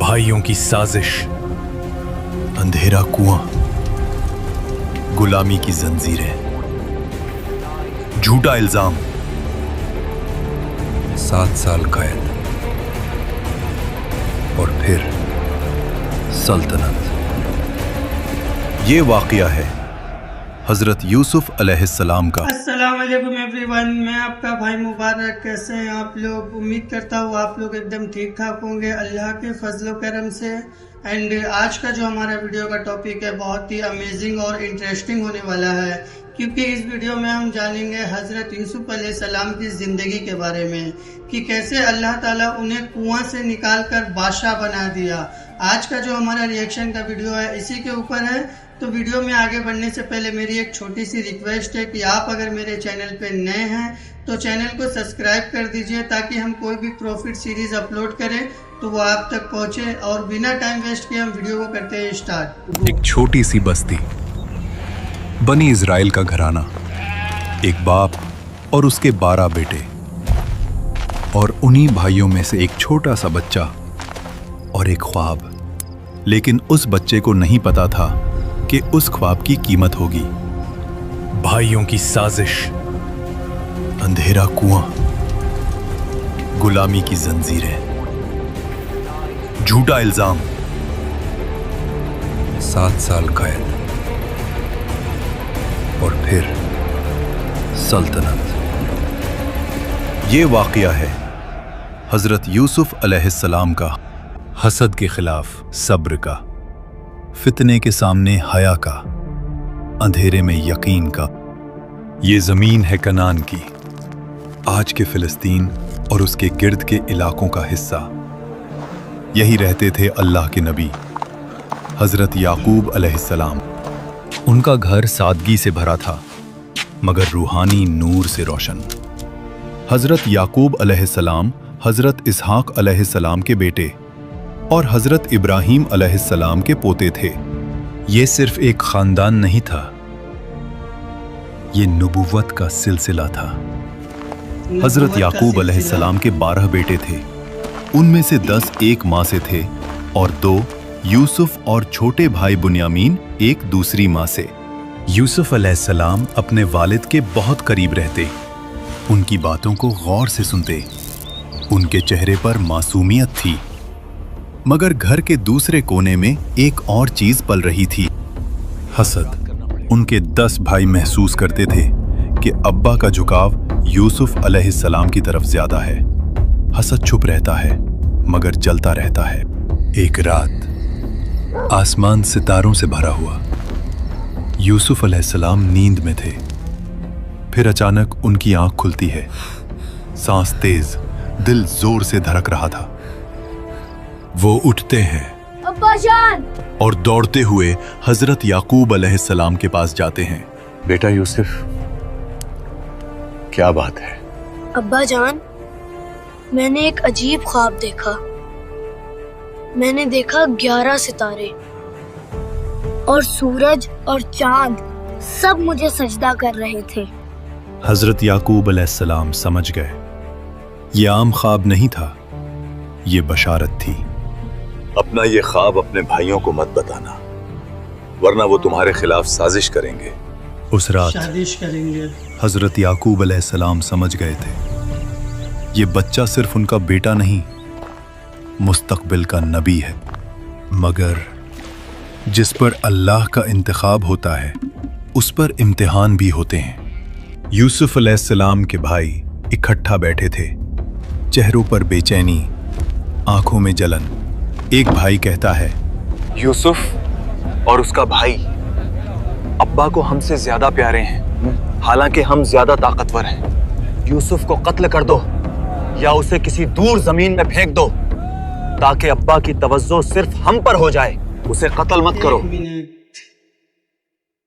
भाइयों की साजिश, अंधेरा कुआं, गुलामी की जंजीरें, झूठा इल्जाम, 7 साल कैद और फिर सल्तनत। ये वाकया है हजरत यूसुफ अलैहिस्सलाम का। अस्सलाम वालेकुम एवरीवन, मैं आपका भाई मुबारक। कैसे हैं आप लोग? उम्मीद करता हूँ आप लोग एकदम ठीक ठाक होंगे अल्लाह के फजल करम से। एंड आज का जो हमारा वीडियो का टॉपिक है बहुत ही अमेजिंग और इंटरेस्टिंग होने वाला है, क्योंकि इस वीडियो में हम जानेंगे हजरत यूसुफ अलैहिस्सलाम की ज़िंदगी के बारे में कि कैसे अल्लाह ताला उन्हें कुआं से निकाल कर बादशाह बना दिया। आज का जो हमारा रिएक्शन का वीडियो है इसी के ऊपर है। तो वीडियो में आगे बढ़ने से पहले मेरी एक छोटी सी रिक्वेस्ट है कि आप अगर मेरे चैनल पे नए हैं तो चैनल को सब्सक्राइब कर दीजिए, ताकि हम कोई भी प्रॉफिट सीरीज अपलोड करें तो वो आप तक पहुंचे। और बिना टाइम वेस्ट किए हम वीडियो को करते हैं स्टार्ट। एक छोटी सी बस्ती, बनी इजराइल का घराना, एक बाप और उसके 12 बेटे, और उन्हीं भाइयों में से एक छोटा सा बच्चा और एक ख्वाब। लेकिन उस बच्चे को नहीं पता था कि उस ख्वाब की कीमत होगी। भाइयों की साजिश, अंधेरा कुआं, गुलामी की जंजीरें, झूठा इल्जाम, 7 साल कैद और फिर सल्तनत। ये वाकया है हजरत यूसुफ अलैहिस्सलाम का। हसद के खिलाफ सब्र का, फितने के सामने हया का, अंधेरे में यकीन का। ये जमीन है कनान की, आज के फिलिस्तीन और उसके गिर्द के इलाकों का हिस्सा। यही रहते थे अल्लाह के नबी हजरत याकूब अलैहिस्सलाम। उनका घर सादगी से भरा था मगर रूहानी नूर से रोशन। हजरत याकूब अलैहिस्सलाम हजरत इसहाक अलैहिस्सलाम के बेटे और हजरत इब्राहीम अलैहिस्सलाम के पोते थे। ये सिर्फ एक खानदान नहीं था, ये नबुव्वत का सिलसिला था। हजरत याकूब अलैहिस्सलाम के 12 बेटे थे, उनमें से 10 एक माँ से थे और 2 यूसुफ और छोटे भाई बुन्यामीन एक दूसरी माँ से। यूसुफ अलैहिस्सलाम अपने वालिद के बहुत करीब रहते, उनकी बातों को गौर से सुनते। उनके चेहरे पर मासूमियत थी, मगर घर के दूसरे कोने में एक और चीज पल रही थी, हसद। उनके 10 भाई महसूस करते थे कि अब्बा का झुकाव यूसुफ अलैहिस्सलाम की तरफ ज्यादा है। हसद छुप रहता है मगर जलता रहता है। एक रात आसमान सितारों से भरा हुआ, यूसुफ अलैहिस्सलाम नींद में थे। फिर अचानक उनकी आंख खुलती है, सांस तेज, दिल जोर से धड़क रहा था। वो उठते हैं अब्बा जान और दौड़ते हुए हजरत याकूब अलैहिस्सलाम के पास जाते हैं। बेटा यूसुफ, क्या बात है? अब्बा जान, मैंने एक अजीब ख्वाब देखा। मैंने देखा 11 सितारे और सूरज और चांद सब मुझे सजदा कर रहे थे। हजरत याकूब अलैहिस्सलाम समझ गए, ये आम ख्वाब नहीं था, ये बशारत थी। अपना ये ख्वाब अपने भाइयों को मत बताना, वरना वो तुम्हारे खिलाफ साजिश करेंगे। उस रात साजिश करेंगे। हजरत याकूब अलैहिस्सलाम समझ गए थे, ये बच्चा सिर्फ उनका बेटा नहीं, मुस्तकबिल का नबी है। मगर जिस पर अल्लाह का इंतखाब होता है उस पर इम्तिहान भी होते हैं। यूसुफ अलैहिस्सलाम के भाई इकट्ठा बैठे थे, चेहरों पर बेचैनी, आंखों में जलन। एक भाई कहता है, यूसुफ और उसका भाई अब्बा को हमसे ज्यादा प्यारे हैं, हालांकि हम ज्यादा ताकतवर हैं। यूसुफ को कत्ल कर दो या उसे किसी दूर जमीन में फेंक दो, ताकि अब्बा की तवज्जो सिर्फ हम पर हो जाए। उसे कत्ल मत करो।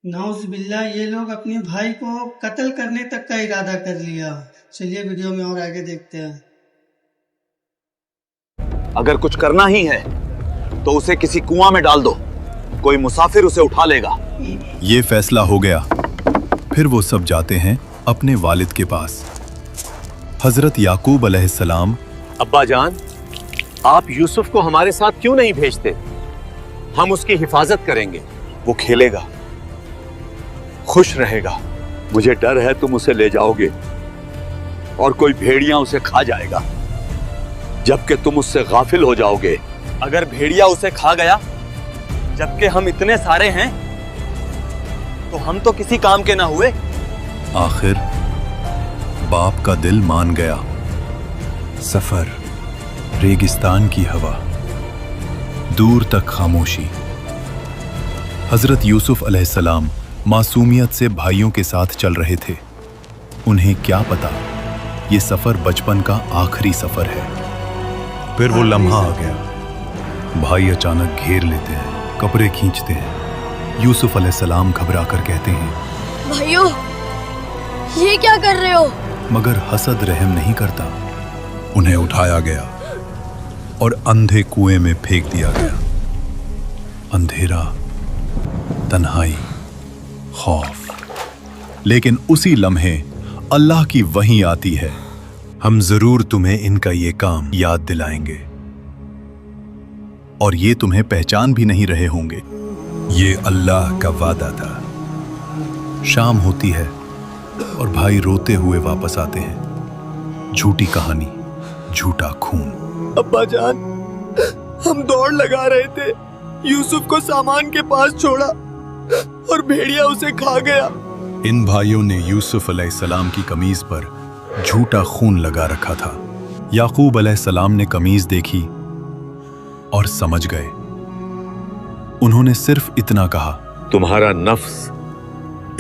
नाउज़ बिल्लाह, ये लोग अपने भाई को कत्ल करने तक का इरादा कर लिया। चलिए वीडियो में और आगे देखते हैं। अगर कुछ करना ही है तो उसे किसी कुआं में डाल दो, कोई मुसाफिर उसे उठा लेगा। ये फैसला हो गया। फिर वो सब जाते हैं अपने वालिद के पास। हजरत याकूब अलैहिस्सलाम, अब्बा जान, आप यूसुफ को हमारे साथ क्यों नहीं भेजते? हम उसकी हिफाजत करेंगे, वो खेलेगा, खुश रहेगा। मुझे डर है तुम उसे ले जाओगे और कोई भेड़िया उसे खा जाएगा, जबकि तुम उससे गाफिल हो जाओगे। अगर भेड़िया उसे खा गया, जबकि हम इतने सारे हैं, तो हम तो किसी काम के ना हुए। आखिर बाप का दिल मान गया। सफर, रेगिस्तान की हवा, दूर तक खामोशी। हजरत यूसुफ अलैहिस्सलाम मासूमियत से भाइयों के साथ चल रहे थे। उन्हें क्या पता ये सफर बचपन का आखिरी सफर है। फिर वो लम्हा आ गया। भाई अचानक घेर लेते हैं, कपड़े खींचते हैं। यूसुफ अलैहिस्सलाम घबरा कर कहते हैं, भाइयों, ये क्या कर रहे हो? मगर हसद रहम नहीं करता। उन्हें उठाया गया और अंधे कुएं में फेंक दिया गया। अंधेरा, तन्हाई, खौफ। लेकिन उसी लम्हे अल्लाह की वही आती है, हम जरूर तुम्हें इनका ये काम याद दिलाएंगे और ये तुम्हें पहचान भी नहीं रहे होंगे। ये अल्लाह का वादा था। शाम होती है और भाई रोते हुए वापस आते हैं। झूठी कहानी, झूठा खून। अब्बा जान, हम दौड़ लगा रहे थे, यूसुफ को सामान के पास छोड़ा और भेड़िया उसे खा गया। इन भाइयों ने यूसुफ अलैहिस्सलाम की कमीज पर झूठा खून लगा रखा था। याकूब अलैहिस्सलाम ने कमीज देखी और समझ गए। उन्होंने सिर्फ इतना कहा, तुम्हारा नफ्स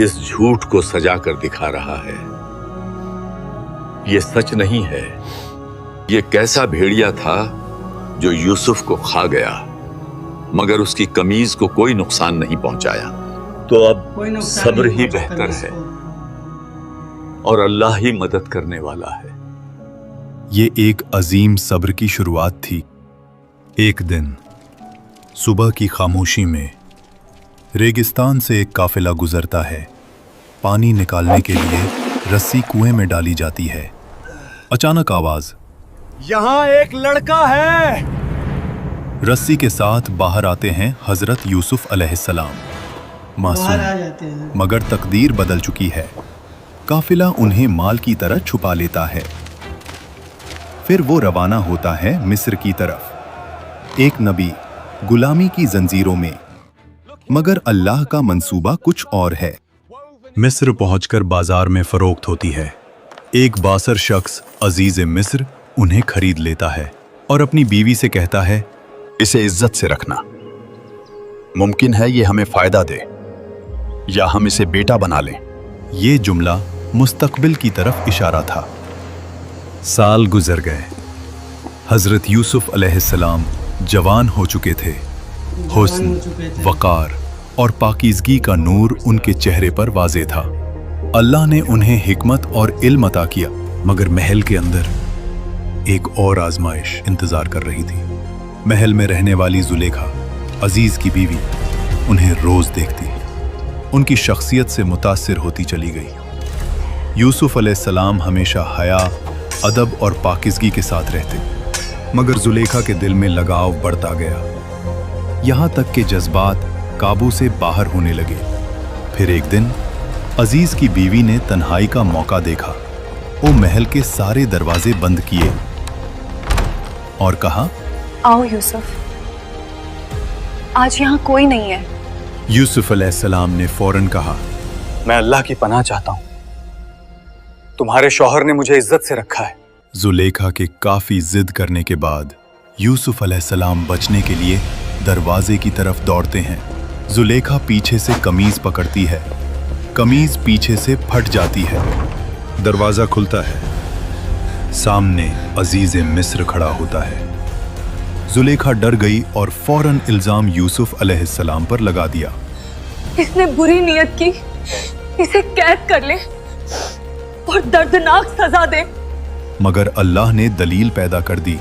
इस झूठ को सजा कर दिखा रहा है। ये सच नहीं है। ये कैसा भेड़िया था जो यूसुफ को खा गया, मगर उसकी कमीज को कोई नुकसान नहीं पहुंचाया। तो अब सब्र ही बेहतर है और अल्लाह ही मदद करने वाला है। ये एक अजीम सब्र की शुरुआत थी। एक दिन सुबह की खामोशी में रेगिस्तान से एक काफिला गुजरता है। पानी निकालने के लिए रस्सी कुएं में डाली जाती है। अचानक आवाज, यहाँ एक लड़का है। रस्सी के साथ बाहर आते हैं हजरत यूसुफ अलैहिस्सलाम। मासूम, मगर तकदीर बदल चुकी है। काफिला उन्हें माल की तरह छुपा लेता है। फिर वो रवाना होता है मिस्र की तरफ। एक नबी गुलामी की जंजीरों में, मगर अल्लाह का मंसूबा कुछ और है। मिस्र पहुंचकर बाजार में फरोख्त होती है। एक बासर शख्स अजीज मिस्र उन्हें खरीद लेता है और अपनी बीवी से कहता है, इसे इज्जत से रखना। मुमकिन है ये हमें फायदा दे या हम इसे बेटा बना लें। ये जुमला मुस्तकबिल की तरफ इशारा था। साल गुजर गए। हजरत यूसुफ अलैहिस्सलाम जवान हो चुके थे। हुस्न, वकार और पाकीज़गी का नूर उनके चेहरे पर वाज़े था। अल्लाह ने उन्हें हिकमत और इल्म अता किया, मगर महल के अंदर एक और आजमाइश इंतजार कर रही थी। महल में रहने वाली जुलेखा, अजीज की बीवी, उन्हें रोज देखती, उनकी शख्सियत से मुतासिर होती चली गई। यूसुफ अलैहिस्सलाम हमेशा हया, अदब और पाकीज़गी के साथ रहते, मगर जुलेखा के दिल में लगाव बढ़ता गया, यहाँ तक कि जज्बात काबू से बाहर होने लगे। फिर एक दिन अजीज की बीवी ने तन्हाई का मौका देखा। वो महल के सारे दरवाजे बंद किए और कहा, आओ यूसुफ, आज यहाँ कोई नहीं है। यूसुफ अलैहिस्सलाम ने फौरन कहा, मैं अल्लाह की पनाह चाहता हूँ। तुम्हारे शौहर ने मुझे इज्जत से रखा है। जुलेखा के काफी जिद करने के बाद यूसुफ अलैहिस्सलाम बचने के लिए दरवाजे की तरफ दौड़ते हैं। जुलेखा पीछे से कमीज पकड़ती है। कमीज पीछे से फट जाती है। दरवाजा खुलता है। सामने अजीज मिस्र खड़ा होता है। जुलेखा डर गई और फौरन इल्जाम यूसुफ अलैहिस्सलाम पर लगा दिया। इसने बुरी नियत की, इसे कैद कर ले और दर्दनाक सजा दे। मगर अल्लाह ने दलील पैदा कर दी।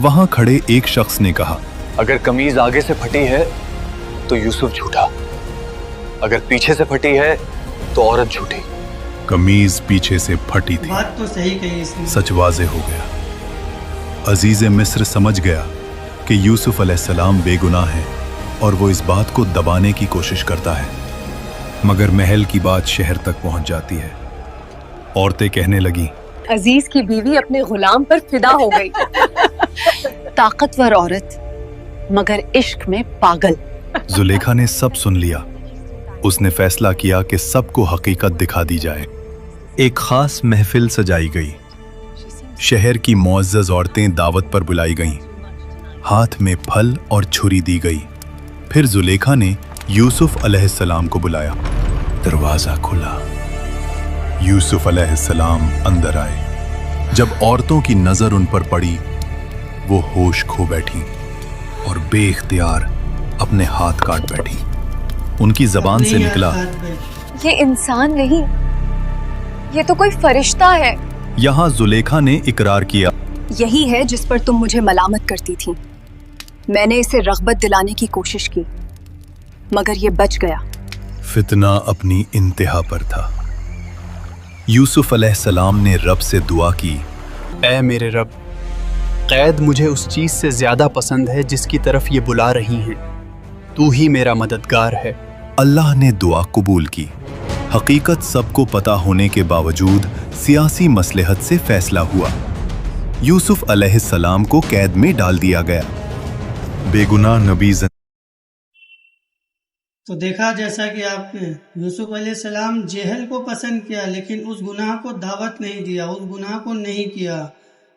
वहां खड़े एक शख्स ने कहा, अगर कमीज आगे से फटी है तो यूसुफ झूठा, अगर पीछे से फटी है तो औरत झूठी। कमीज पीछे से फटी थी। बात तो सही कही इसने। सच वाज़े हो गया। अजीज मिस्र समझ गया कि यूसुफ अलैहिस्सलाम बेगुनाह हैं और वो इस बात को दबाने की कोशिश करता है, मगर महल की बात शहर तक पहुंच जाती है। औरतें कहने लगीं, अजीज की बीवी अपने गुलाम पर फिदा हो गई। ताकतवर औरत मगर इश्क में पागल। जुलेखा ने सब सुन लिया। उसने फैसला किया कि सबको हकीकत दिखा दी जाए। एक खास महफिल सजाई गई। शहर की मुअज़्ज़ज़ औरतें दावत पर बुलाई गईं। हाथ में फल और छुरी दी गई। फिर जुलेखा ने यूसुफ अलैहिस्सलाम को बुलाया। दरवाजा खुला। यूसुफ अलैहिस्सलाम अंदर आए। जब औरतों की नजर उन पर पड़ी, वो होश खो बैठी और बेइख्तियार अपने हाथ काट बैठी। उनकी जबान से निकला, ये इंसान नहीं, ये तो कोई फरिश्ता है। यहां जुलेखा ने इकरार किया, यही है जिस पर तुम मुझे मलामत करती थी। मैंने इसे रग़बत दिलाने की कोशिश की मगर ये बच गया। फितना अपनी इंतहा पर था। यूसुफ अलैहिस्सलाम ने रब से दुआ की, ऐ मेरे रब, कैद मुझे उस चीज से ज्यादा पसंद है जिसकी तरफ ये बुला रही हैं। तू ही मेरा मददगार है। अल्लाह ने दुआ कबूल की। हकीकत सबको पता होने के बावजूद सियासी मसलहत से फैसला हुआ। यूसुफ अलैहिस्सलाम को कैद में डाल दिया गया। बेगुनाह नबी तो देखा जैसा कि आपने, यूसुफ अलैहिस्सलाम जेहल को पसंद किया लेकिन उस गुनाह को दावत नहीं दिया, उस गुनाह को नहीं किया,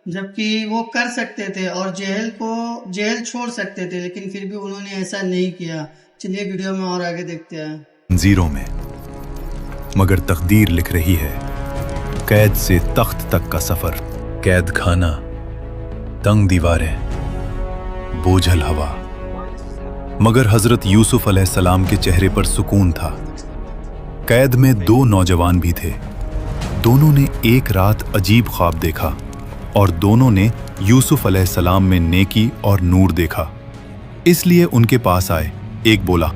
जबकि वो कर सकते थे और जेल छोड़ सकते थे, लेकिन फिर भी उन्होंने ऐसा नहीं किया। चलिए वीडियो में और आगे देखते हैं। जीरो में मगर तकदीर लिख रही है कैद से तख्त तक का सफर। कैद खाना, तंग दीवारें, बोझल हवा, मगर हजरत यूसुफ अलैहिस्सलाम के चेहरे पर सुकून था। कैद में दो नौजवान भी थे। दोनों ने एक रात अजीब ख्वाब देखा और दोनों ने यूसुफ अलैहिस्सलाम में नेकी और नूर देखा, इसलिए उनके पास आए। एक बोला,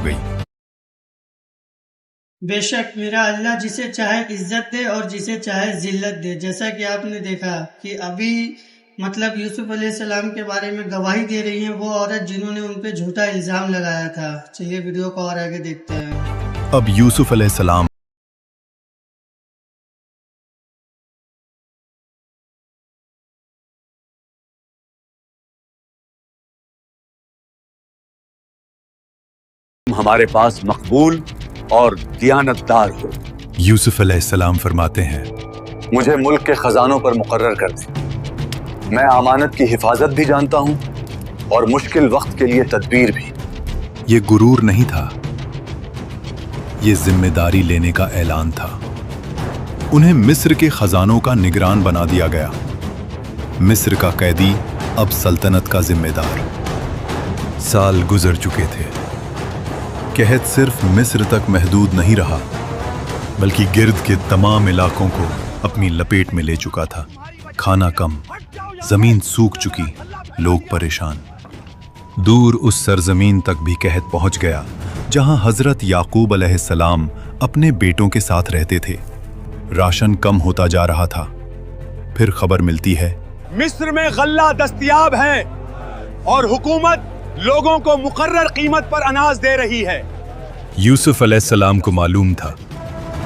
गई। बेशक मेरा अल्लाह जिसे चाहे इज्जत दे और जिसे चाहे जिल्लत दे। जैसा कि आपने देखा कि अभी मतलब यूसुफ अलैहिस्सलाम के बारे में गवाही दे रही हैं वो औरत जिन्होंने उन पे झूठा इल्जाम लगाया था। चलिए वीडियो को और आगे देखते हैं। अब यूसुफ अलैहिस्सलाम हमारे पास मकबूल और दियानतदार हो। यूसुफ अलैहिस्सलाम फरमाते हैं, मुझे मुल्क के खजानों पर मुकर्रर कर दे। मैं अमानत की हिफाजत भी जानता हूँ और मुश्किल वक्त के लिए तदबीर भी। ये गुरूर नहीं था, ये जिम्मेदारी लेने का ऐलान था। उन्हें मिस्र के खजानों का निगरान बना दिया गया। मिस्र का कैदी अब सल्तनत का जिम्मेदार। साल गुजर चुके थे। कहत सिर्फ मिस्र तक महदूद नहीं रहा, बल्कि गिर्द के तमाम इलाकों को अपनी लपेट में ले चुका था। खाना कम, जमीन सूख चुकी, लोग परेशान। दूर उस सरजमीन तक भी कहत पहुंच गया जहां हजरत याकूब अलैहिस्सलाम अपने बेटों के साथ रहते थे। राशन कम होता जा रहा था। फिर खबर मिलती है, मिस्र में गल्ला दस्तयाब है और हुकूमत लोगों को मुकर्रर कीमत पर अनाज दे रही है। यूसुफ अलैहिस्सलाम को मालूम था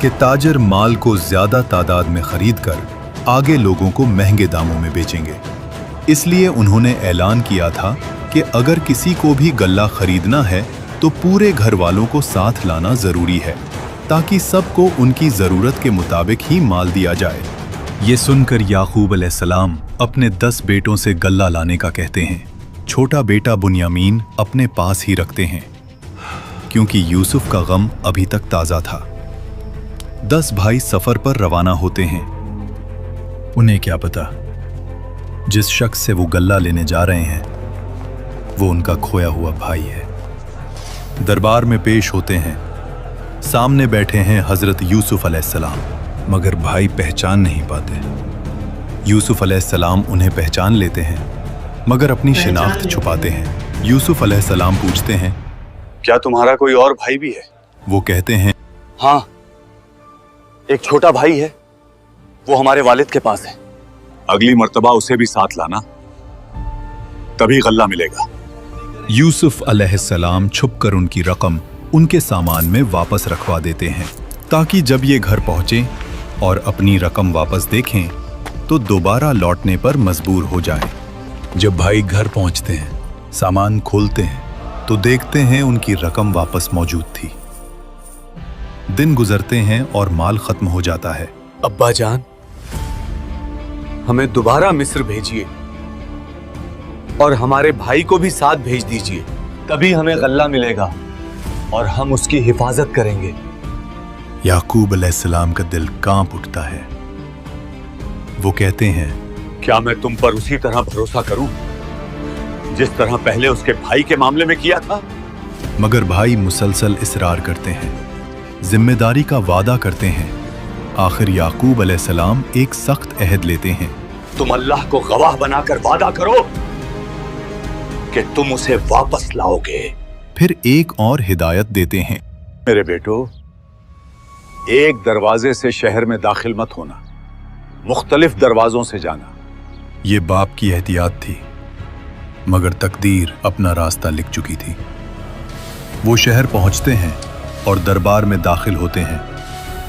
कि ताजर माल को ज्यादा तादाद में खरीद कर आगे लोगों को महंगे दामों में बेचेंगे। इसलिए उन्होंने ऐलान किया था कि अगर किसी को भी गल्ला खरीदना है तो पूरे घर वालों को साथ लाना जरूरी है, ताकि सबको उनकी जरूरत के मुताबिक ही माल दिया जाए। ये सुनकर याकूब अलैहिस्सलाम अपने 10 बेटों से गल्ला लाने का कहते हैं। छोटा बेटा बुन्यामीन अपने पास ही रखते हैं, क्योंकि यूसुफ का गम अभी तक ताजा था। 10 भाई सफर पर रवाना होते हैं। उन्हें क्या पता, जिस शख्स से वो गल्ला लेने जा रहे हैं वो उनका खोया हुआ भाई है। दरबार में पेश होते हैं। सामने बैठे हैं हजरत यूसुफ अलैहिस्सलाम, मगर भाई पहचान नहीं पाते। यूसुफ अलैहिस्सलाम उन्हें पहचान लेते हैं, मगर अपनी शिनाख्त छुपाते हैं। यूसुफ अलैहिस्सलाम पूछते हैं, क्या तुम्हारा कोई और भाई भी है? वो कहते हैं, हाँ, एक छोटा भाई है, वो हमारे वालिद के पास है। अगली मर्तबा उसे भी साथ लाना, तभी गल्ला मिलेगा। यूसुफ अलैहिस्सलाम छुपकर उनकी रकम उनके सामान में वापस रखवा देते हैं, ताकि जब ये घर पहुंचे और अपनी रकम वापस देखें तो दोबारा लौटने पर मजबूर हो जाएं। जब भाई घर पहुंचते हैं, सामान खोलते हैं तो देखते हैं उनकी रकम वापस मौजूद थी। दिन गुजरते हैं और माल खत्म हो जाता है। अब्बा जान, हमें दोबारा मिस्र भेजिए और हमारे भाई को भी साथ भेज दीजिए, तभी हमें गल्ला मिलेगा और हम उसकी हिफाजत करेंगे। याकूब अलैहिस्सलाम का दिल कांप उठता है। वो कहते हैं, क्या मैं तुम पर उसी तरह भरोसा करूं जिस तरह पहले उसके भाई के मामले में किया था? मगर भाई मुसलसल इसरार करते हैं, जिम्मेदारी का वादा करते हैं। आखिर याकूब अलैहिस्सलाम एक सख्त अहद लेते हैं। तुम अल्लाह को गवाह बनाकर वादा करो कि तुम उसे वापस लाओगे। फिर एक और हिदायत देते हैं, मेरे बेटो, एक दरवाजे से शहर में दाखिल मत होना, मुख्तलिफ दरवाजों से जाना। ये बाप की एहतियात थी, मगर तकदीर अपना रास्ता लिख चुकी थी। वो शहर पहुंचते हैं और दरबार में दाखिल होते हैं।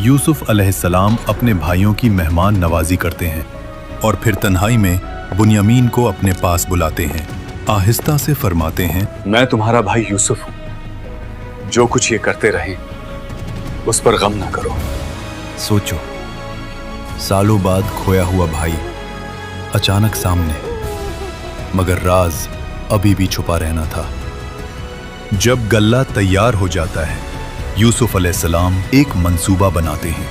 यूसुफ अलैहिस्सलाम अपने भाइयों की मेहमान नवाजी करते हैं और फिर तन्हाई में बुन्यामीन को अपने पास बुलाते हैं। आहिस्ता से फरमाते हैं, मैं तुम्हारा भाई यूसुफ हूं। जो कुछ ये करते रहे उस पर गम ना करो। सोचो, सालों बाद खोया हुआ भाई अचानक सामने, मगर राज अभी भी छुपा रहना था। जब गल्ला तैयार हो जाता है, यूसुफ अलैहिस्सलाम एक मंसूबा बनाते हैं।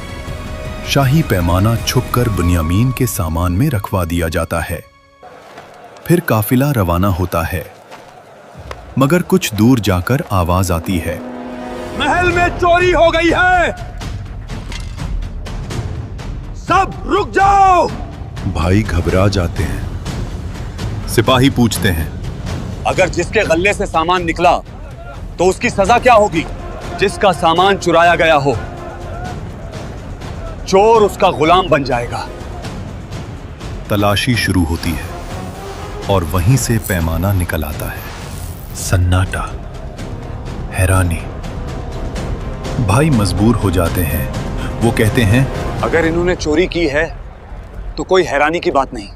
शाही पैमाना छुपकर बुन्यामीन के सामान में रखवा दिया जाता है। फिर काफिला रवाना होता है, मगर कुछ दूर जाकर आवाज आती है, महल में चोरी हो गई है, सब रुक जाओ। भाई घबरा जाते हैं। सिपाही पूछते हैं, अगर जिसके गल्ले से सामान निकला तो उसकी सजा क्या होगी? जिसका सामान चुराया गया हो, चोर उसका गुलाम बन जाएगा। तलाशी शुरू होती है और वहीं से पैमाना निकल आता है। सन्नाटा, हैरानी। भाई मजबूर हो जाते हैं। वो कहते हैं, अगर इन्होंने चोरी की है तो कोई हैरानी की बात नहीं,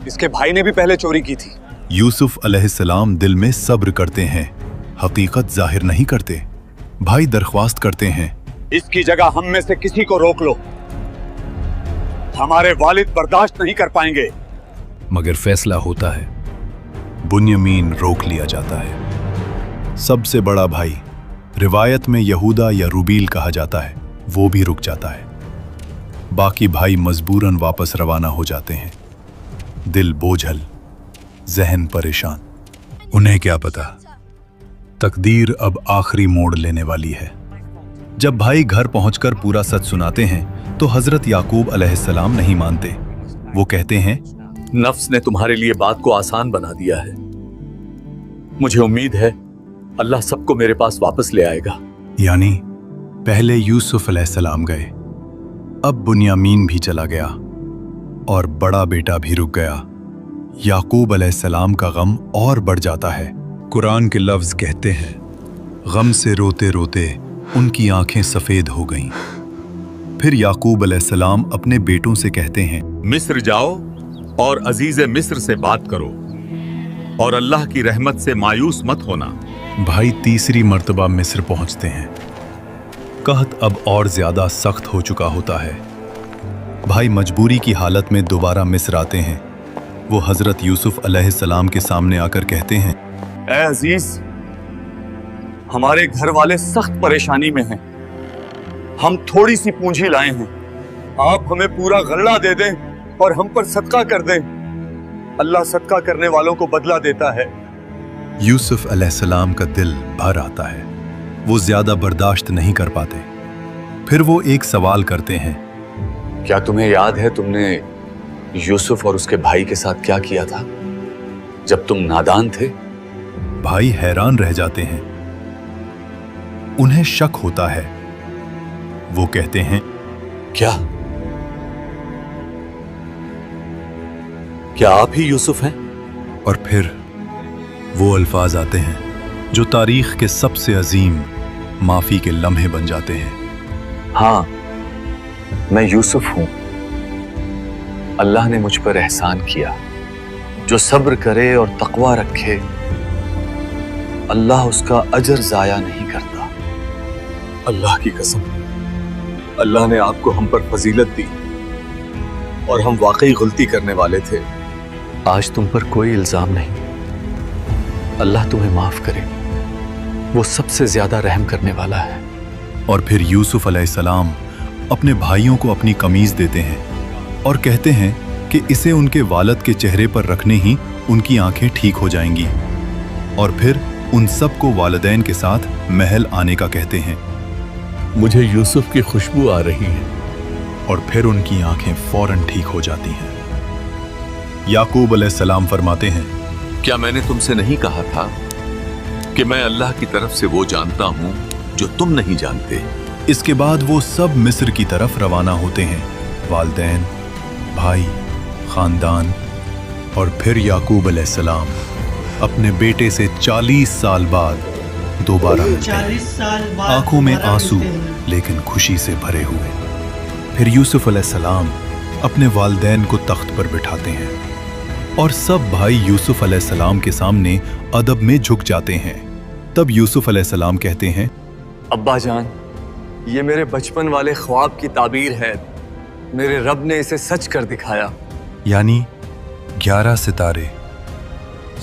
इसके भाई ने भी पहले चोरी की थी। यूसुफ अलैहिस्सलाम दिल में सब्र करते हैं, हकीकत जाहिर नहीं करते। भाई दरख्वास्त करते हैं, इसकी जगह हम में से किसी को रोक लो, हमारे वालिद बर्दाश्त नहीं कर पाएंगे। मगर फैसला होता है। बुन्यामीन रोक लिया जाता है। सबसे बड़ा भाई, रिवायत में यहूदा या रूबील कहा जाता है, वो भी रुक जाता है। बाकी भाई मजबूरन वापस रवाना हो जाते हैं, दिल बोझल, जहन परेशान। उन्हें क्या पता, तकदीर अब आखिरी मोड़ लेने वाली है। जब भाई घर पहुंचकर पूरा सच सुनाते हैं तो हजरत याकूब अलैहिस्सलाम नहीं मानते। वो कहते हैं, नफ्स ने तुम्हारे लिए बात को आसान बना दिया है। मुझे उम्मीद है अल्लाह सबको मेरे पास वापस ले आएगा। यानी पहले यूसुफ अलैहिस्सलाम गए, अब बुन्यामीन भी चला गया और बड़ा बेटा भी रुक गया। याकूब अलैहिस्सलाम का गम और बढ़ जाता है। कुरान के लफ्ज कहते हैं, गम से रोते रोते उनकी आंखें सफेद हो गईं। फिर याकूब अलैहिस्सलाम अपने बेटों से कहते हैं, मिस्र जाओ और अजीज मिस्र से बात करो और अल्लाह की रहमत से मायूस मत होना। भाई तीसरी मर्तबा मिस्र पहुंचते हैं। कहत अब और ज्यादा सख्त हो चुका होता है। भाई मजबूरी की हालत में दोबारा मिस्र आते हैं। वो हजरत यूसुफ अलैहिस्सलाम के सामने आकर कहते हैं, ऐ अजीज, हमारे घर वाले सख्त परेशानी में हैं। हम थोड़ी सी पूंजी लाए हैं, आप हमें पूरा गल्ला दे दें और हम पर सदका कर दें। अल्लाह सदका करने वालों को बदला देता है। यूसुफ अलैहिस्सलाम का दिल भर आता है। वो ज्यादा बर्दाश्त नहीं कर पाते। फिर वो एक सवाल करते हैं, क्या तुम्हें याद है तुमने यूसुफ और उसके भाई के साथ क्या किया था जब तुम नादान थे? भाई हैरान रह जाते हैं। उन्हें शक होता है। वो कहते हैं, क्या आप ही यूसुफ हैं? और फिर वो अल्फाज आते हैं जो तारीख के सबसे अजीम माफी के लम्हे बन जाते हैं। हाँ, मैं यूसुफ हूं। अल्लाह ने मुझ पर एहसान किया। जो सब्र करे और तकवा रखे, अल्लाह उसका अजर जाया नहीं करता। अल्लाह की कसम, अल्लाह ने आपको हम पर फजीलत दी और हम वाकई गलती करने वाले थे। आज तुम पर कोई इल्जाम नहीं। अल्लाह तुम्हें माफ करे, वो सबसे ज्यादा रहम करने वाला है। और फिर यूसुफ अलैहिस्सलाम अपने भाइयों को अपनी कमीज देते हैं और कहते हैं कि इसे उनके वालिद के चेहरे पर रखने ही उनकी आंखें ठीक हो जाएंगी। और फिर उन सबको वालिदैन के साथ महल आने का कहते हैं। मुझे यूसुफ की खुशबू आ रही है। और फिर उनकी आंखें फौरन ठीक हो जाती हैं। याकूब अलैहिस्सलाम फरमाते हैं, क्या मैंने तुमसे नहीं कहा था कि मैं अल्लाह की तरफ से वो जानता हूं जो तुम नहीं जानते? इसके बाद वो सब मिस्र की तरफ रवाना होते हैं। वालिदैन, भाई, खानदान। और फिर याकूब अलैहिस्सलाम अपने बेटे से 40 साल बाद दोबारा मिलते हैं, आंखों में आंसू लेकिन खुशी से भरे हुए। फिर यूसुफ अलैहिस्सलाम अपने वालिदैन को तख्त पर बिठाते हैं और सब भाई यूसुफ अलैहिस्सलाम के सामने अदब में झुक जाते हैं। तब यूसुफ अलैहिस्सलाम कहते हैं, अब्बा जान, ये मेरे बचपन वाले ख्वाब की ताबीर है। मेरे रब ने इसे सच कर दिखाया। यानी 11 सितारे,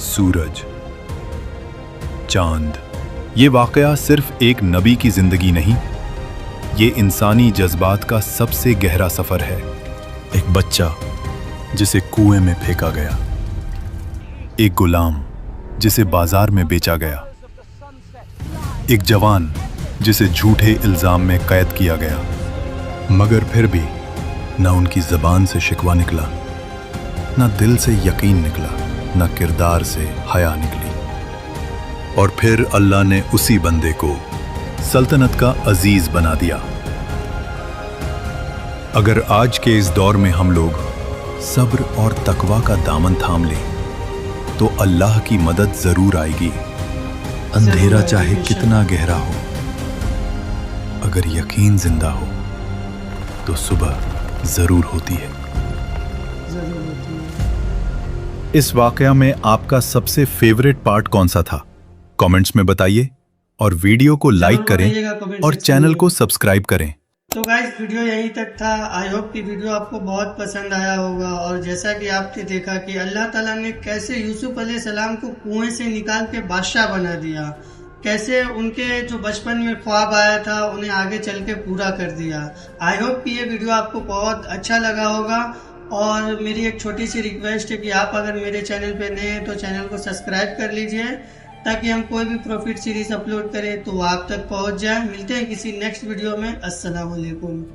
सूरज, चांद। ये वाकया सिर्फ एक नबी की जिंदगी नहीं, ये इंसानी जज्बात का सबसे गहरा सफर है। एक बच्चा जिसे कुएं में फेंका गया, एक गुलाम जिसे बाजार में बेचा गया, एक जवान जिसे झूठे इल्जाम में कैद किया गया, मगर फिर भी न उनकी जबान से शिकवा निकला, न दिल से यकीन निकला, न किरदार से हया निकली। और फिर अल्लाह ने उसी बंदे को सल्तनत का अजीज बना दिया। अगर आज के इस दौर में हम लोग सब्र और तकवा का दामन थाम लें तो अल्लाह की मदद जरूर आएगी। अंधेरा चाहे कितना गहरा हो, अगर यकीन जिंदा हो तो सुबह जरूर होती है। इस वाकया में आपका सबसे फेवरेट पार्ट कौन सा था? कमेंट्स में बताइए और वीडियो को लाइक करें और चैनल को सब्सक्राइब करें। तो गाइस वीडियो यहीं तक था। आई होप कि वीडियो आपको बहुत पसंद आया होगा। और जैसा कि आपने देखा कि अल्लाह ताला ने कैसे यूसुफ अलैहिस्सलाम को कुएं से निकाल के बादशाह बना दिया, कैसे उनके जो बचपन में ख्वाब आया था उन्हें आगे चल के पूरा कर दिया। आई होप कि ये वीडियो आपको बहुत अच्छा लगा होगा। और मेरी एक छोटी सी रिक्वेस्ट है कि आप अगर मेरे चैनल पे नए हैं तो चैनल को सब्सक्राइब कर लीजिए ताकि हम कोई भी प्रॉफिट सीरीज अपलोड करें तो वो आप तक पहुंच जाए। मिलते हैं किसी नेक्स्ट वीडियो में। अस्सलाम वालेकुम।